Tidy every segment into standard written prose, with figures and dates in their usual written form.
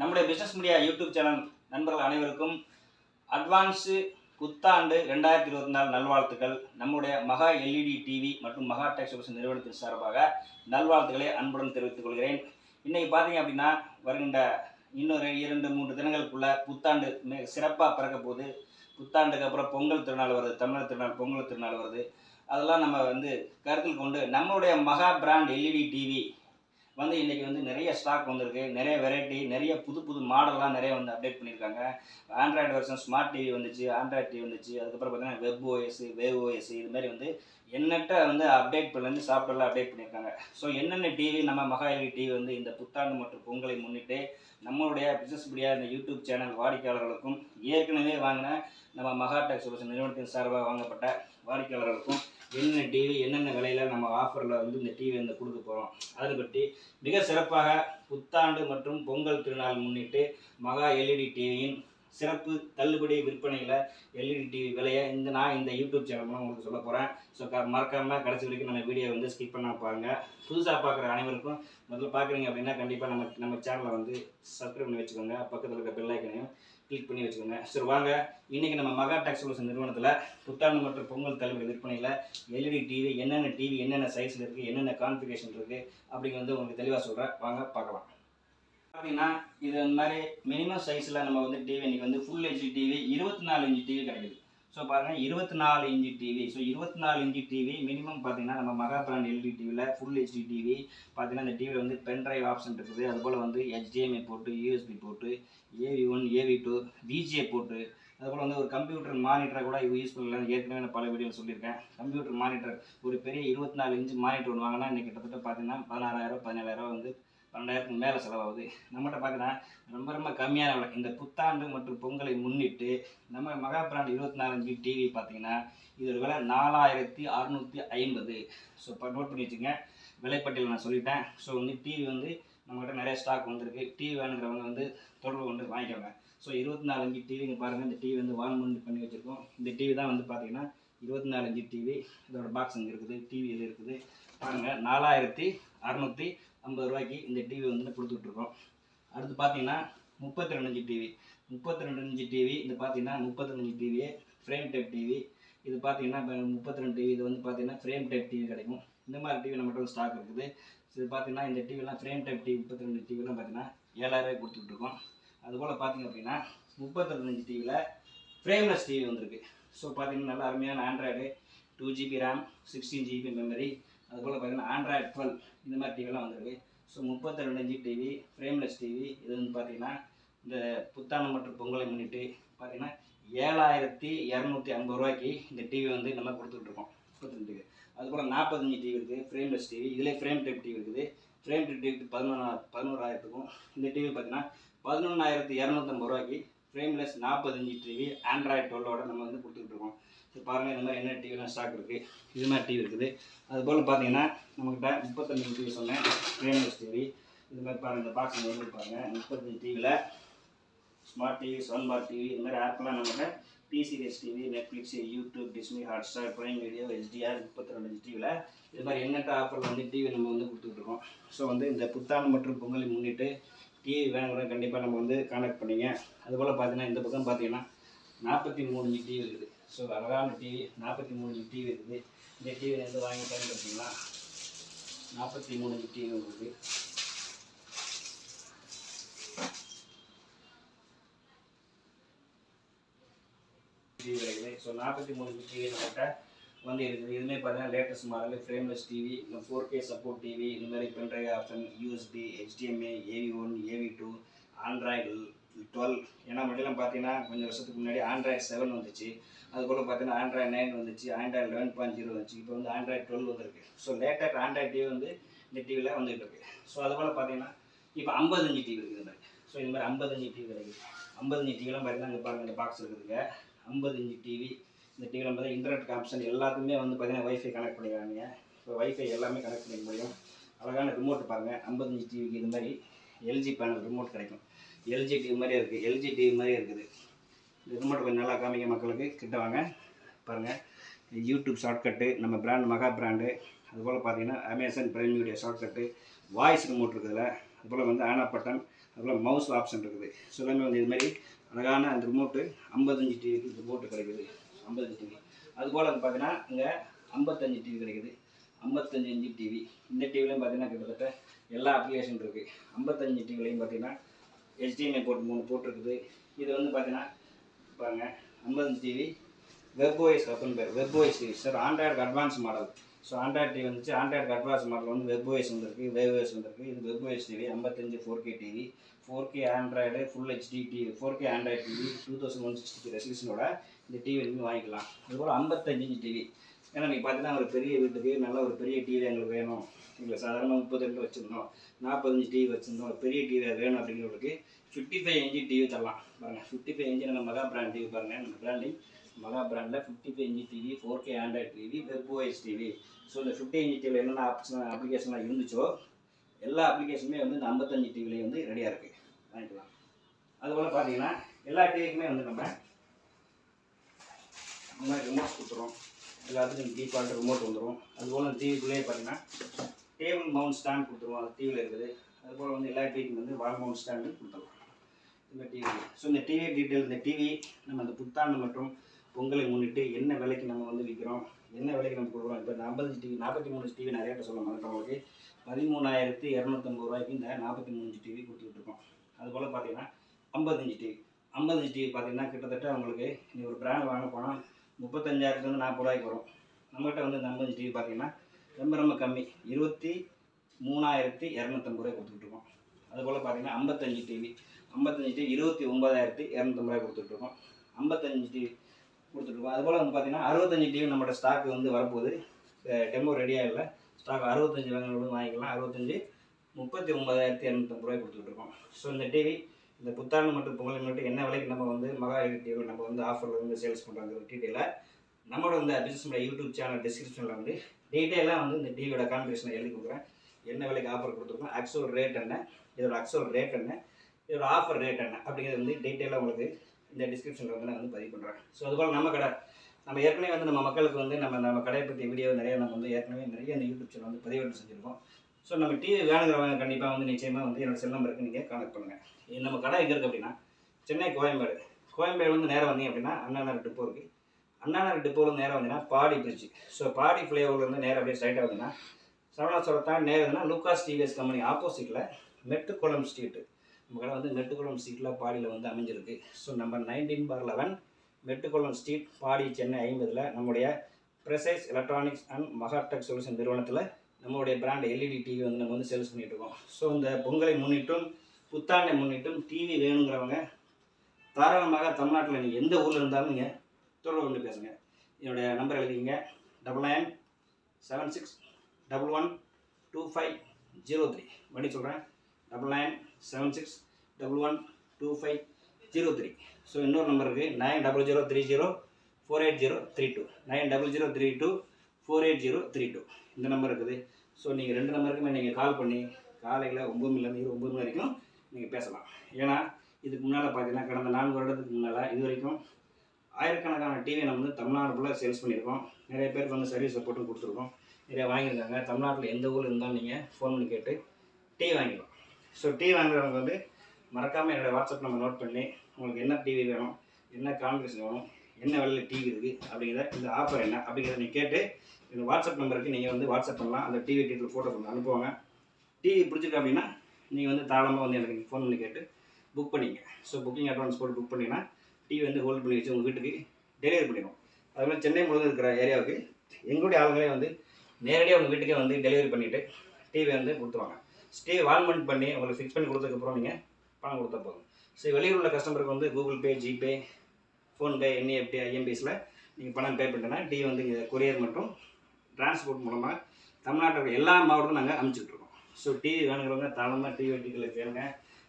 நம்முடைய business media YouTube channel நண்பர்கள் அனைவருக்கும் அட்வான்ஸு புத்தாண்டு 2024 நல்வாழ்த்துக்கள். நம்முடைய மகா எல்இடி டிவி மற்றும் மகா டெக் சொல்யூஷன் நிறுவனத்தின் சார்பாக நல்வாழ்த்துக்களை அன்புடன் தெரிவித்துக் கொள்கிறேன். இன்றைக்கி பார்த்தீங்க அப்படின்னா வருகின்ற இன்னொரு 2-3 தினங்களுக்குள்ள புத்தாண்டு மிக சிறப்பாக பிறக்க போகுது. புத்தாண்டுக்கு அப்புறம் பொங்கல் திருநாள் வருது, தமிழர் திருநாள், பொங்கல் திருநாள் வருது. அதெல்லாம் நம்ம கருத்தில் கொண்டு நம்மளுடைய மகா பிராண்ட் எல்இடி டிவி இன்றைக்கி நிறைய ஸ்டாக் வந்திருக்கு. நிறைய வெரைட்டி, நிறைய புது மாடல்லாம் நிறைய அப்டேட் பண்ணியிருக்காங்க. ஆண்ட்ராய்டு வெர்ஷன் ஸ்மார்ட் டிவி வந்துச்சு, ஆண்ட்ராய்டு டிவி வந்துச்சு. அதுக்கப்புறம் பார்த்தீங்கன்னா வெப் ஓஎஸ், வேவ் ஓஎஸ், இதுமாதிரி எண்ணற்ற அப்டேட் பண்ணி சாஃப்ட்வேர்லாம் அப்டேட் பண்ணியிருக்காங்க. ஸோ என்னென்ன டிவி நம்ம மகா எல்இடி டிவி இந்த புத்தாண்டு மற்றும் பொங்கலை முன்னிட்டு நம்மளுடைய பிஸ்னஸ் மீடியா இந்த யூடியூப் சேனல் வாடிக்கையாளர்களுக்கும் ஏற்கனவே வாங்கின நம்ம மகா டெக் சொல்யூஷன் நிறுவனத்தின் சார்பாக வாங்கப்பட்ட வாடிக்கையாளர்களுக்கும் என்னென்ன டிவி என்னென்ன விலையில் நம்ம ஆஃபரில் இந்த டிவி கொடுக்க போகிறோம் அதை பற்றி மிக சிறப்பாக புத்தாண்டு மற்றும் பொங்கல் திருநாள் முன்னிட்டு மகா எல்இடி டிவியின் சிறப்பு தள்ளுபடி விற்பனையில் எல்இடி டிவி விலையை நான் இந்த யூடியூப் சேனல் மூலம் உங்களுக்கு சொல்ல போகிறேன். ஸோ மறக்காமல் கடைசி வரைக்கும் நம்ம வீடியோ ஸ்கிப் பண்ண பாருங்கள். புதுசாக பார்க்குற அனைவருக்கும் முதல்ல பார்க்குறீங்க அப்படின்னா கண்டிப்பாக நம்ம சேனலை சப்ஸ்கிரைப் பண்ணி வச்சுக்கோங்க. பக்கத்தில் இருக்க பெல் ஐக்கனையும் கிளிக் பண்ணி வச்சுக்கோங்க. சரி வாங்க, இன்றைக்கி நம்ம மகா டெக் சொல்யூஷன் நிறுவனத்தில் புத்தாண்டு மற்றும் பொங்கல் தள்ளுபடி விற்பனையில் எல்இடி டிவி என்னென்ன சைஸில் இருக்குது, என்னென்ன கான்ஃபிகரேஷன் இருக்குது அப்படிங்கிறது உங்களுக்கு தெளிவாக சொல்கிறேன். வாங்க பார்க்கலாம். பார்த்தீங்கன்னா இது மாதிரி மினிமம் சைஸில் நம்ம டிவி இன்றைக்கி full HD TV 24 inch TV கிடைக்குது. ஸோ பாருங்கள் 24 inch TV. So 24 inch TV minimum பார்த்தீங்கன்னா நம்ம மகா பிராண்ட் எல்இடி டிவியில் ஃபுல் ஹெச்டி டிவி பார்த்தீங்கன்னா இந்த டிவியில் பென்ட்ரைவ் ஆப்ஷன் இருக்குது. அதுபோல் HDMI போட்டு, USB போட்டு, AV1, AV2, VGA போட்டு, அதுபோல் ஒரு கம்ப்யூட்டர் மானிட்டரை கூட யூஸ் பண்ணலாம். ஏற்கனவே நான் பல வீடியோ சொல்லியிருக்கேன். கம்ப்யூட்டர் மானிட்டர் ஒரு பெரிய 24 இன்ச்சு மானிட்டர் ஒன்று வாங்கினா இன்றைக்கி கிட்டத்தட்ட பார்த்தீங்கன்னா 16,000 17,000 12,000 மேலே செலவாகுது. நம்மகிட்ட பார்த்தீங்கன்னா ரொம்ப கம்மியான விலை. இந்த புத்தாண்டு மற்றும் பொங்கலை முன்னிட்டு நம்ம மகா பிராண்ட் 24 இன்ச்சு டிவி பார்த்தீங்கன்னா இதோட விலை 4,650. ஸோ இப்போ நோட் பண்ணி வச்சுங்க, விலைப்பட்டியல் நான் சொல்லிட்டேன். ஸோ டிவி நம்மகிட்ட நிறைய ஸ்டாக் வந்திருக்கு. டிவி வேணுங்கிறவங்க தொடர்பு கொண்டு வாங்கிக்கோங்க. ஸோ 24 இன்ச்சு டிவிங்க பாருங்கள். இந்த டிவி வால்மவுண்ட் பண்ணி வச்சுருக்கோம். இந்த டிவி தான் பார்த்தீங்கன்னா 24 இன்ச்சு டிவி. இதோட பாக்ஸ் இங்கே இருக்குது, டிவி இது இருக்குது பாருங்கள். 4,650 ரூபாய்க்கு இந்த டிவி கொடுத்துட்ருக்கோம். அடுத்து பார்த்தீங்கன்னா 32 இன்ச்சு டிவி. 32 இன்ச்சு டிவி இது பார்த்தீங்கன்னா 32 inch TV frame type TV. இது பார்த்தீங்கன்னா இப்போ 32 டிவி இது பார்த்தீங்கன்னா ஃப்ரேம் டைப் டிவி கிடைக்கும். இந்த மாதிரி டிவி நம்மகிட்ட ஸ்டாக் இருக்குது. இது பார்த்தீங்கன்னா இந்த டிவிலாம் ஃப்ரேம் டைப் டிவி 32 டிவிலாம் பார்த்தீங்கன்னா 7,000 கொடுத்துட்ருக்கோம். அதுபோல் பார்த்தீங்க அப்படின்னா 32 இன்ச்சு டிவியில் ஃப்ரேம்லெஸ் டிவி வந்திருக்கு. ஸோ பார்த்தீங்கன்னா நல்ல அருமையான Android 2GB RAM 16GB memory. அதுபோல் பார்த்தீங்கன்னா ஆண்ட்ராய்டு 12 இந்த மாதிரி டிவிலாம் வந்திருக்கு. So 32 inch TV frameless TV இது பார்த்தீங்கன்னா இந்த புத்தாண்டு மற்றும் பொங்கலை முன்னிட்டு பார்த்தீங்கன்னா 7,250 ரூபாய்க்கு இந்த டிவி நம்ம கொடுத்துட்ருக்கோம். 32 டிவி. அதுபோல் 40 இன்ச்சு டிவி இருக்குது, ஃப்ரேம்லெஸ் டிவி. இதிலே ஃப்ரேம் டைப் டிவி இருக்குது. ஃப்ரேம் டைப் டிவி 11,000க்கும். இந்த டிவி பார்த்தீங்கன்னா 11,250 ரூபாய்க்கு ஃப்ரேம்லெஸ் 40 இன்ச்சு டிவி ஆண்ட்ராய்டு 12ஓட நம்ம கொடுத்துட்ருக்கோம். ஸோ பாருங்கள் இந்த மாதிரி என்ன டிவிலாம் ஸ்டாக் இருக்குது. இது மாதிரி டிவி இருக்குது. அதுபோல் பார்த்தீங்கன்னா நம்மக்கிட்ட 35 டிவி சொன்னேன், ஃப்ரேம்லெஸ் டிவி. இது மாதிரி பாருங்கள், இந்த பாக்ஸ் பாருங்கள். 35 டிவியில் smart TV, sound bar TV, இது மாதிரி ஆப்லாம் நம்மகிட்ட T-Series TV, Netflix, YouTube, Disney, Hotstar, Prime video, HDR 32 inch டிவியில் இது மாதிரி எண்ணற்ற ஆஃபரில் டிவி நம்ம கொடுத்துட்ருக்கோம். ஸோ இந்த புத்தாண்டு மற்றும் பொங்கலை முன்னிட்டு டிவி வேணுங்கிற கண்டிப்பாக நம்ம கான்டாக்ட் பண்ணிங்க. அதுபோல் பார்த்தீங்கன்னா இந்த பக்கம் பார்த்தீங்கன்னா 43 இன்ச்சு டிவி இருக்குது. ஸோ அழகான டிவி 43 இன்ச்சு டிவி இருக்குது. இந்த டிவி வாங்கி பயன்படுத்திங்களா? 43 இன்ச்சு டிவி இருக்குது. டிவி கிடைக்குது. ஸோ 43 இன்ச்சு டிவி நம்மகிட்ட இருக்குது. இதுமாதிரி பார்த்தீங்கன்னா latest model frameless TV, 4K support TV, இந்த மாதிரி pen drive option, USB, HDMI, AV1, AV2, Android 12. ஏன்னா மட்டும் பார்த்தீங்கன்னா கொஞ்சம் வருஷத்துக்கு முன்னாடி ஆண்ட்ராய்டு 7 வந்துச்சு. அதுபோல் பார்த்தீங்கன்னா ஆண்ட்ராய்டு 9 வந்துச்சு, ஆண்ட்ராய்டு 11.0 வந்துச்சு. இப்போ ஆண்ட்ராய்டு 12 வந்துருக்கு. ஸோ லேட்டஸ்ட் ஆண்ட்ராய்டு டிவி இந்த டிவியில் வந்துகிட்டு இருக்குது. ஸோ அதுபோல் பார்த்தீங்கன்னா இப்போ 50 இன்ச்சு டிவி இருக்குது. இது மாதிரி ஸோ இது மாதிரி 50 இன்ச்சு டிவி கிடைக்குது. 50 இன்ச்சு டிவிலாம் பார்த்தீங்கன்னா இங்கே பாருங்கள், இந்த பாக்ஸ் இருக்குதுங்க. 50 இன்ச்சு டிவி. இந்த டிவியில் பார்த்தீங்கன்னா இன்டர்நெட் ஆப்ஷன் எல்லாத்துக்குமே பார்த்தீங்கன்னா வைஃபை கனெக்ட் பண்ணிக்கிறாங்க. இப்போ வைஃபை எல்லாமே கனெக்ட் பண்ணிக்க முடியும். அழகான ரிமோட் பாருங்கள். 50 இன்ச்சு டிவிக்கு இது மாதிரி LG பேனல் ரிமோட் கிடைக்கும். LG டிவி மாதிரியே இருக்குது. LG டிவி மாதிரியே இருக்குது. இந்த ரிமோட் கொஞ்சம் நல்லா காமிக்க மக்களுக்கு, கிட்ட வாங்க பாருங்கள். யூடியூப் ஷார்ட்கட்டு, நம்ம பிராண்ட் மகா பிராண்டு. அதுபோல் பார்த்தீங்கன்னா Amazon prime video shortcut, voice remote இருக்குதுல. அதுபோல் ஆனா பட்டன், அதுபோல் மவுஸ் ஆப்ஷன் இருக்குது. ஸோ எல்லாமே வந்து இதுமாதிரி அழகான அந்த ரிமோட்டு 55 டிவிக்கு ரிமோட்டு கிடைக்குது. 55 டிவி. அதுபோல் வந்து பார்த்தீங்கன்னா இங்கே 55 டிவி கிடைக்குது. 55 இன்ச்சு டிவி. இந்த டிவிலையும் பார்த்தீங்கன்னா கிட்டத்தட்ட எல்லா அப்ளிகேஷன் இருக்குது. 55 டிவிலையும் பார்த்தீங்கன்னா HDMI போர்ட் 3 போட்டிருக்குது. இது வந்து பார்த்தீங்கன்னா பாருங்கள் 55 டிவி WebOS அப்படின்னு பேர். WebOS TV sir Android advance model. So Android TV வந்துச்சு. ஆண்ட்ராய்டு அட்வான்ஸ் மாடல் வந்து WebOS வந்துருக்கு. WebOS வந்துருக்கு. இது WebOS TV 55 4K TV. 4K Android full HD TV. 4K Android TV 2160 ரெசல்யூஷனோட இந்த டிவி நீங்கள் வாங்கிக்கலாம். அதுபோல் 55 இன்ச் டிவி. ஏன்னா நீங்கள் பார்த்தீங்கன்னா ஒரு பெரிய வீட்டுக்கு நல்ல ஒரு பெரிய டிவி எங்களுக்கு வேணும். இல்லை சாதாரண 32 வச்சுருந்தோம், 45 டிவி வச்சுருந்தோம், பெரிய டிவியாக வேணும் அப்படிங்கிறவங்களுக்கு 55 இன்ச்சு டிவி தரலாம். பாருங்கள் 55 இன்ச்சு நம்ம மகா பிராண்ட் டிவி பாருங்கள். நம்ம பிராண்டிங் மகா பிராண்டில் 55 inch TV 4K Android TV WebOS TV. So இந்த 55 இன்ச் டிவியில் என்னென்ன அப்ளிகேஷன்லாம் இருந்துச்சோ எல்லா அப்ளிகேஷனுமே வந்து இந்த 55 டிவிலேயே வந்து ரெடியாக இருக்குது, வாங்கிக்கலாம். அதுபோல் பார்த்தீங்கன்னா எல்லா டிவிக்குமே வந்து நம்ம இந்த மாதிரி ரிமோட் கொடுத்துருவோம். எல்லாத்துக்கும் டிஃபால்ட் ரிமோட் வந்துடும். அதுபோல் அந்த டிவிக்குள்ளேயே பார்த்தீங்கன்னா டேபிள் மவுண்ட் ஸ்டாண்ட் கொடுத்துருவோம். அது டிவியில் இருக்குது. அதுபோல் வந்து எல்லா டிவிக்கும் வந்து வால் மவுண்ட் ஸ்டாண்டு கொடுத்துருவோம் இந்த டிவி. ஸோ இந்த டிவி டீட்டெயில், இந்த டிவி நம்ம அந்த புத்தாண்டு மற்றும் பொங்கலை முன்னிட்டு என்ன விலைக்கு நம்ம வந்து விற்கிறோம், என்ன விலைக்கு நம்ம கொடுக்குறோம். இப்போ இந்த 50 டிவி 43 டிவி நிறைய பேர் சொல்ல மாட்டோம். 13,250 ரூபாய்க்கு இந்த 43 டிவி கொடுத்துட்ருக்கோம். அதுபோல் பார்த்தீங்கன்னா 55 டிவி 55 டிவி பார்த்தீங்கன்னா கிட்டத்தட்ட உங்களுக்கு நீ ஒரு பிராண்ட் வாங்க போனால் 35,000 40 ரூபாய்க்கு வரும். நம்மகிட்ட வந்து இந்த 50 டிவி பார்த்தீங்கன்னா ரொம்ப கம்மி 23,250 ரூபாய் கொடுத்துட்ருக்கோம். அதுபோல் பார்த்தீங்கன்னா 55 டிவி 29,250 ரூபாய் கொடுத்துட்ருக்கோம். 55 டிவி கொடுத்துட்ருக்கோம். அதுபோல் வந்து பார்த்தீங்கன்னா 65 டிவி நம்மளோட ஸ்டாக் வந்து வரப்போகுது. டெமோ ரெடியாக இல்லை. ஸ்டாக் 65 வாங்கினவங்களும் வாங்கிக்கலாம். 65 39,250 ரூபாய் கொடுத்துட்ருக்கோம். ஸோ இந்த டிவி இந்த புத்தாண்டு மற்றும் பொங்கல் மட்டும் என்ன விலைக்கு நம்ம வந்து மகா டிவி நம்ம வந்து ஆஃபரில் வந்து சேல்ஸ் பண்ணுறாங்க டீட்டெயிலாக நம்மளோட இந்த பிஸ்னஸ் யூடியூப் சேனல் டிஸ்கிரிப்ஷனில் வந்து டீட்டெயிலாக வந்து இந்த டிவியோட கான்ஃபிகரேஷனை எழுதி கொடுக்குறேன். என்ன விலைக்கு ஆஃபர் கொடுத்துருக்கோம், ஆக்சுவல் ரேட் என்ன, இதோட ஆக்சுவல் ரேட் என்ன, இதோட ஆஃபர் ரேட் என்ன அப்படிங்கிறது வந்து டீட்டெயிலாக உங்களுக்கு இந்த டிஸ்கிரிப்ஷனில் வந்து நான் வந்து பதிவு பண்ணுறேன். ஸோ அதுபோல் நம்ம கடை நம்ம ஏற்கனவே வந்து நம்ம மக்களுக்கு வந்து நம்ம கடையை பற்றி வீடியோ நிறைய நம்ம வந்து ஏற்கனவே நிறைய இந்த யூடியூப் சேனல் வந்து பதிவேற்றம் செஞ்சுருக்கோம். ஸோ நம்ம டிவி வேணுங்கிறவங்க கண்டிப்பாக வந்து நிச்சயமாக வந்து என்னோடய செல் நம்பருக்கு நீங்கள் கான்டக்ட் பண்ணுங்கள். நம்ம கடை எங்கே இருக்குது அப்படின்னா சென்னை கோயம்பேடு. கோயம்பேடு வந்து நேராக வந்தீங்க அப்படின்னா அண்ணாநகர் டிப்போ இருக்குது. அண்ணாநகர் டிப்போவில் நேராக வந்தீங்கன்னா பாடி பிரிட்ஜ். ஸோ பாடி ஃப்ளைஓவர்லேருந்து நேராக அப்படியே ஸ்ட்ரைட்டாக வந்தீங்கன்னா சரவணாசுரத்தான் நேராக வந்தீங்கன்னா லூகாஸ் டிவிஎஸ் கம்பெனி ஆப்போசிட்டில் மெட்டுக்குளம் ஸ்ட்ரீட்டு. நம்ம கடை வந்து மெட்டுக்குளம் ஸ்ட்ரீட்டில் பாடியில் வந்து அமைஞ்சிருக்கு. ஸோ நம்பர் 19/11 மெட்டுக்குளம் ஸ்ட்ரீட் பாடி சென்னை 50 நம்முடைய ப்ரெசைஸ் எலக்ட்ரானிக்ஸ் அண்ட் மகாடெக் சொல்யூஷன் நிறுவனத்தில் நம்மளுடைய பிராண்ட் எல்இடி டிவி வந்து நம்ம வந்து சேல்ஸ் பண்ணிகிட்டு இருக்கோம். ஸோ இந்த பொங்கலை முன்னிட்டும் புத்தாண்டை முன்னிட்டும் டிவி வேணுங்கிறவங்க தாராளமாக தமிழ்நாட்டில் நீங்கள் எந்த ஊரில் இருந்தாலும் நீங்கள் தொடர்பு கொண்டு பேசுங்க. என்னுடைய நம்பர் எழுதிங்க 9976112503. மணி சொல்கிறேன் 9976112503. ஸோ இன்னொரு நம்பர் இருக்குது 9003048032 9003248032 இந்த நம்பர் இருக்குது. ஸோ நீங்கள் 2 நம்பருக்குமே நீங்கள் கால் பண்ணி காலையில் 9 மணிலேருந்து 9 மணி வரைக்கும் நீங்கள் பேசலாம். ஏன்னா இதுக்கு முன்னால் பார்த்தீங்கன்னா கடந்த 4 வருடத்துக்கு முன்னால் இது வரைக்கும் ஆயிரக்கணக்கான டிவியை நம்ம வந்து தமிழ்நாடு ஃபுல்லாக சேல்ஸ் பண்ணியிருக்கோம். நிறைய பேருக்கு வந்து சர்வீஸ் சப்போர்ட்டும் கொடுத்துருக்கோம். நிறையா வாங்கியிருக்காங்க. தமிழ்நாட்டில் எந்த ஊரில் இருந்தாலும் நீங்கள் ஃபோன் பண்ணி கேட்டு டிவி வாங்கிக்கலாம். ஸோ டிவி வாங்குறவங்க வந்து மறக்காமல் என்னோடய வாட்ஸ்அப் நம்பர் நோட் பண்ணி உங்களுக்கு என்ன டிவி வேணும், என்ன கான்ஃபிகரேஷன் வேணும், என்ன விலையில் டிவி இருக்குது அப்படிங்கிற இந்த ஆஃபர் என்ன அப்படிங்கிறத நீங்கள் கேட்டு இந்த வாட்ஸ்அப் நம்பருக்கு நீங்கள் வந்து வாட்ஸ்அப் பண்ணலாம். அந்த டிவி டீட்டெயில் ஃபோட்டோ பண்ணி அனுப்புவாங்க. டிவி பிடிச்சிருக்கு அப்படின்னா நீங்கள் வந்து தாராளமாக வந்து எனக்கு ஃபோன் பண்ணி கேட்டு புக் பண்ணிங்க. ஸோ புக்கிங் அட்வான்ஸ் போட்டு புக் பண்ணிங்கன்னா டிவி வந்து ஹோல்ட் பண்ணி வச்சு உங்கள் வீட்டுக்கு டெலிவரி பண்ணிடுவோம். அதுமாதிரி சென்னை முழுவதும் இருக்கிற ஏரியாவுக்கு எங்களுடைய ஆளுங்களே வந்து நேரடியாக உங்கள் வீட்டுக்கே வந்து டெலிவரி பண்ணிவிட்டு டிவி வந்து கொடுத்துருவாங்க. டிவி வால்மெண்ட் பண்ணி உங்களுக்கு ஃபிக்ஸ் பண்ணி கொடுத்ததுக்கப்புறம் நீங்கள் பணம் கொடுத்தா போதும். ஸோ வெளியூர் உள்ள கஸ்டமருக்கு வந்து Google Pay, GPay, PhonePe, NEFT, ஐஎம்பிஎஸில் நீங்கள் பணம் பே பண்ணிட்டேன்னா டிவி வந்து இங்கே கொரியர் மற்றும் டிரான்ஸ்போர்ட் மூலமாக தமிழ்நாட்டில் எல்லா மாவட்டமும் நாங்கள் அனுப்பிச்சிட்ருக்கோம். ஸோ டிவி வேணுங்கிறவங்க தாராளமாக டிவி டீட்டெயில் கேளுங்க.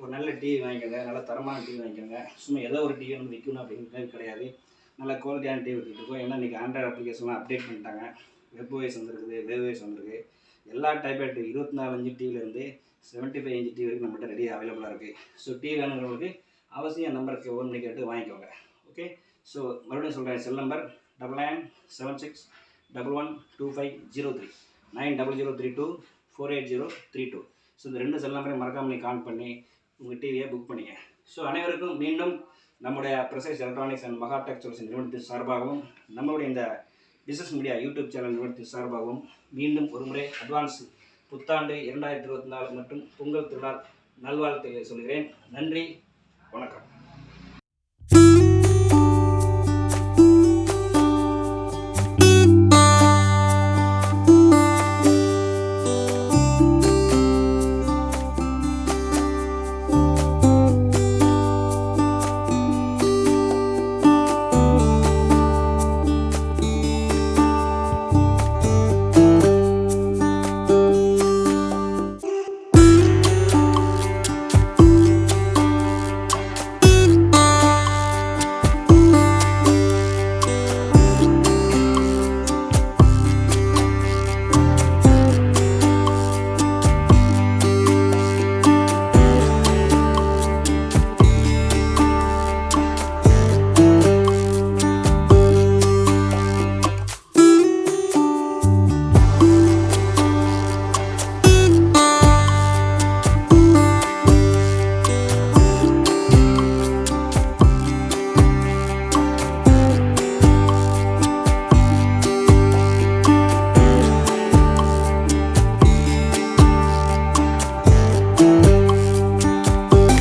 ஒரு நல்ல டிவி வாங்கிக்கோங்க, நல்ல தரமான டிவி வாங்கிக்கோங்க. சும்மா ஏதோ ஒரு டிவி வந்து விற்கணும் அப்படிங்கிறது கிடையாது. நல்ல குவாலிட்டியான டிவி விற்றுட்ருக்கோம். ஏன்னா இன்றைக்கி ஆண்ட்ராய்டு அப்ளிகேஷன்லாம் அப்டேட் பண்ணிட்டாங்க. WebOS வந்துருக்குது, WebOS வந்துருக்கு. எல்லா டைப் ஆஃப் 24 இன்ச்சு டிவிலேருந்து 75 இன்ச்சு டிவி வரைக்கும் நம்மகிட்ட ரெடியாக அவைலபிளாக இருக்குது. ஸோ டிவி வேணுங்கிறவங்களுக்கு அவசியம் நம்பருக்கு ஃபோன் பண்ணி கேட்டு வாங்கிக்கோங்க. ஓகே. ஸோ மறுபடியும் சொல்கிறேன், செல் நம்பர் 9976112503 9003248032. ஸோ இந்த 2 செல் நம்பரையும் மறக்காமல் நீங்கள் கால் பண்ணி உங்கள் டிவியை புக் பண்ணிங்க. ஸோ அனைவருக்கும் மீண்டும் நம்முடைய பிரசஸ் எலக்ட்ரானிக்ஸ் அண்ட் மகா டெக் சொல்யூஷன் நிறுவனத்தின் சார்பாகவும் நம்மளுடைய இந்த பிஸ்னஸ் மீடியா யூடியூப் சேனல் நிறுவனத்தின் சார்பாகவும் மீண்டும் ஒருமுறை அட்வான்ஸ் புத்தாண்டு 2024 மற்றும் பொங்கல் திருநாள் நல்வாழ்த்துக்களை சொல்கிறேன். நன்றி, வணக்கம்.